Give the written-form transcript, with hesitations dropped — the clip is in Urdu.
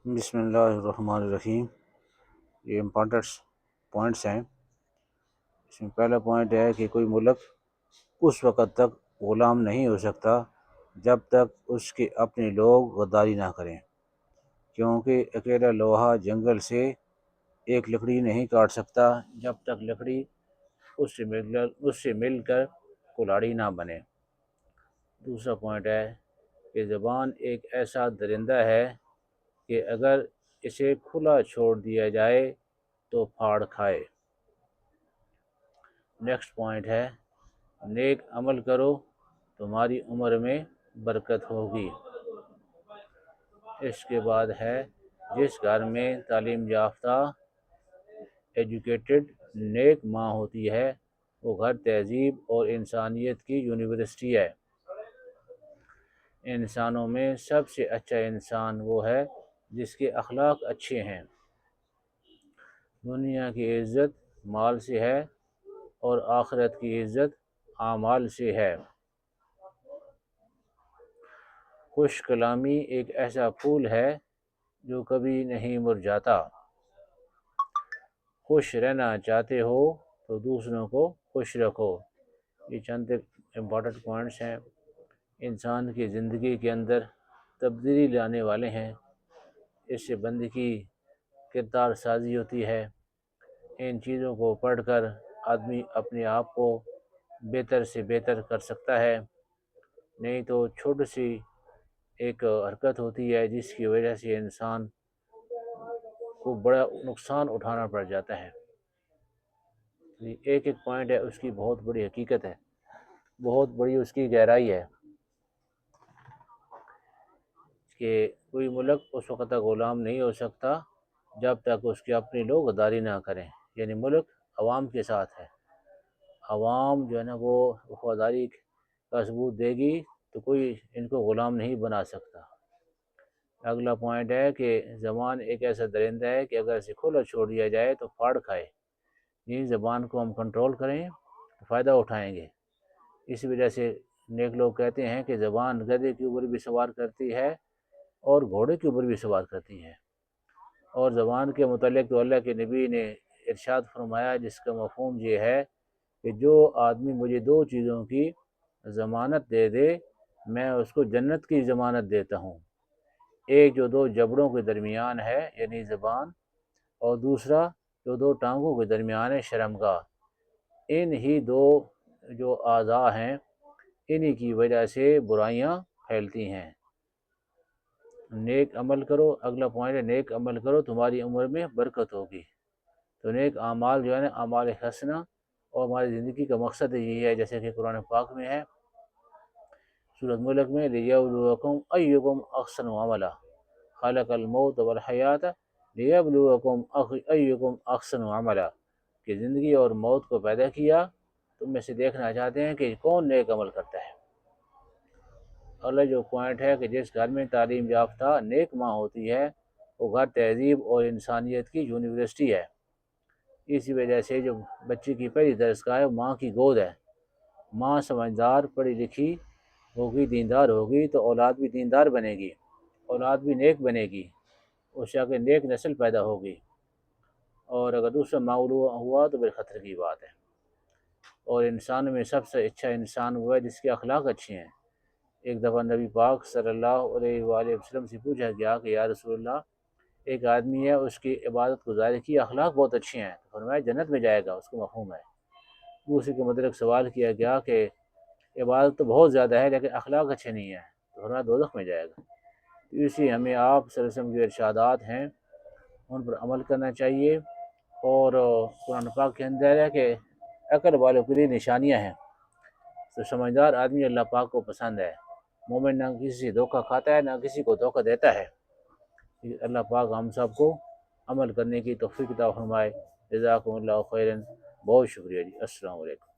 بسم اللہ الرحمن الرحیم۔ یہ امپورٹنٹ پوائنٹس ہیں۔ اس میں پہلا پوائنٹ ہے کہ کوئی ملک اس وقت تک غلام نہیں ہو سکتا جب تک اس کے اپنے لوگ غداری نہ کریں، کیونکہ اکیلا لوہا جنگل سے ایک لکڑی نہیں کاٹ سکتا جب تک لکڑی اس سے مل کر کلاڑی نہ بنے۔ دوسرا پوائنٹ ہے کہ زبان ایک ایسا درندہ ہے کہ اگر اسے کھلا چھوڑ دیا جائے تو پھاڑ کھائے۔ نیکسٹ پوائنٹ ہے نیک عمل کرو تمہاری عمر میں برکت ہوگی۔ اس کے بعد ہے جس گھر میں تعلیم یافتہ ایجوکیٹڈ نیک ماں ہوتی ہے وہ گھر تہذیب اور انسانیت کی یونیورسٹی ہے۔ انسانوں میں سب سے اچھا انسان وہ ہے جس کے اخلاق اچھے ہیں۔ دنیا کی عزت مال سے ہے اور آخرت کی عزت اعمال سے ہے۔ خوش کلامی ایک ایسا پھول ہے جو کبھی نہیں مرجھاتا۔ خوش رہنا چاہتے ہو تو دوسروں کو خوش رکھو۔ یہ چند امپورٹنٹ پوائنٹس ہیں، انسان کی زندگی کے اندر تبدیلی لانے والے ہیں۔ اس سے بندے کی کردار سازی ہوتی ہے۔ ان چیزوں کو پڑھ کر آدمی اپنے آپ کو بہتر سے بہتر کر سکتا ہے، نہیں تو چھوٹی سی ایک حرکت ہوتی ہے جس کی وجہ سے انسان کو بڑا نقصان اٹھانا پڑ جاتا ہے۔ ایک ایک پوائنٹ ہے، اس کی بہت بڑی حقیقت ہے، بہت بڑی اس کی گہرائی ہے کہ کوئی ملک اس وقت تک غلام نہیں ہو سکتا جب تک اس کے اپنے لوگ غداری نہ کریں، یعنی ملک عوام کے ساتھ ہے۔ عوام جو ہے نا وہ وفاداری کا ثبوت دے گی تو کوئی ان کو غلام نہیں بنا سکتا۔ اگلا پوائنٹ ہے کہ زبان ایک ایسا درندہ ہے کہ اگر اسے کھلا چھوڑ دیا جائے تو پھاڑ کھائے۔ یہ زبان کو ہم کنٹرول کریں تو فائدہ اٹھائیں گے۔ اس وجہ سے نیک لوگ کہتے ہیں کہ زبان گدھے کے اوپر بھی سوار کرتی ہے اور گھوڑے کے اوپر بھی سوار کرتی ہے۔ اور زبان کے متعلق تو اللہ کے نبی نے ارشاد فرمایا جس کا مفہوم یہ ہے کہ جو آدمی مجھے دو چیزوں کی ضمانت دے دے میں اس کو جنت کی ضمانت دیتا ہوں۔ ایک جو دو جبڑوں کے درمیان ہے یعنی زبان، اور دوسرا جو دو ٹانگوں کے درمیان ہے شرمگاہ۔ ان ہی دو جو اعضاء ہیں انہی کی وجہ سے برائیاں پھیلتی ہیں۔ نیک عمل کرو، اگلا پوائنٹ ہے نیک عمل کرو تمہاری عمر میں برکت ہوگی۔ تو نیک اعمال جو ہے نا اعمال حسنہ اور ہماری زندگی کا مقصد یہی ہے، جیسے کہ قرآن پاک میں ہے سورۃ ملک میں لِیَبْلُوَکُمْ أَیُّکُمْ أَحْسَنُ عَمَلًا خَلَقَ الْمَوْتَ وَالْحَیَاةَ لِیَبْلُوَکُمْ أَیُّکُمْ أَحْسَنُ عَمَلًا، کہ زندگی اور موت کو پیدا کیا تم میں سے دیکھنا چاہتے ہیں کہ کون نیک عمل کرتا ہے۔ اگلا جو پوائنٹ ہے کہ جس گھر میں تعلیم یافتہ نیک ماں ہوتی ہے وہ گھر تہذیب اور انسانیت کی یونیورسٹی ہے۔ اسی وجہ سے جو بچے کی پہلی درسگاہ ہے ماں کی گود ہے۔ ماں سمجھدار پڑھی لکھی ہوگی، دیندار ہوگی تو اولاد بھی دیندار بنے گی، اولاد بھی نیک بنے گی، اس سے آگے نیک نسل پیدا ہوگی۔ اور اگر دوسرا ماحول ہوا تو پھر خطرے کی بات ہے۔ اور انسان میں سب سے اچھا انسان وہ ہے جس کے اخلاق اچھے ہیں۔ ایک دفعہ نبی پاک صلی اللہ علیہ وآلہ وسلم سے پوچھا گیا کہ یا رسول اللہ ایک آدمی ہے اس کی عبادت گزاری کی اخلاق بہت اچھے ہیں، فرمایا جنت میں جائے گا، اس کو مفہوم ہے۔ دوسرے کے متعلق سوال کیا گیا کہ عبادت تو بہت زیادہ ہے لیکن اخلاق اچھے نہیں ہیں، تو فرمایا دوزخ میں جائے گا۔ تو اسی ہمیں آپ صلی اللہ علیہ وسلم جو ارشادات ہیں ان پر عمل کرنا چاہیے۔ اور قرآن پاک کے اندر ہے کہ عقل والوں کے لیے نشانیاں ہیں، تو سمجھدار آدمی اللہ پاک کو پسند ہے۔ مومن نہ کسی سے دھوکہ کھاتا ہے نہ کسی کو دھوکہ دیتا ہے۔ اللہ پاک ہم سب کو عمل کرنے کی توفیق عطا فرمائے۔ جزاکم اللہ خیراً، بہت شکریہ جی، السلام علیکم۔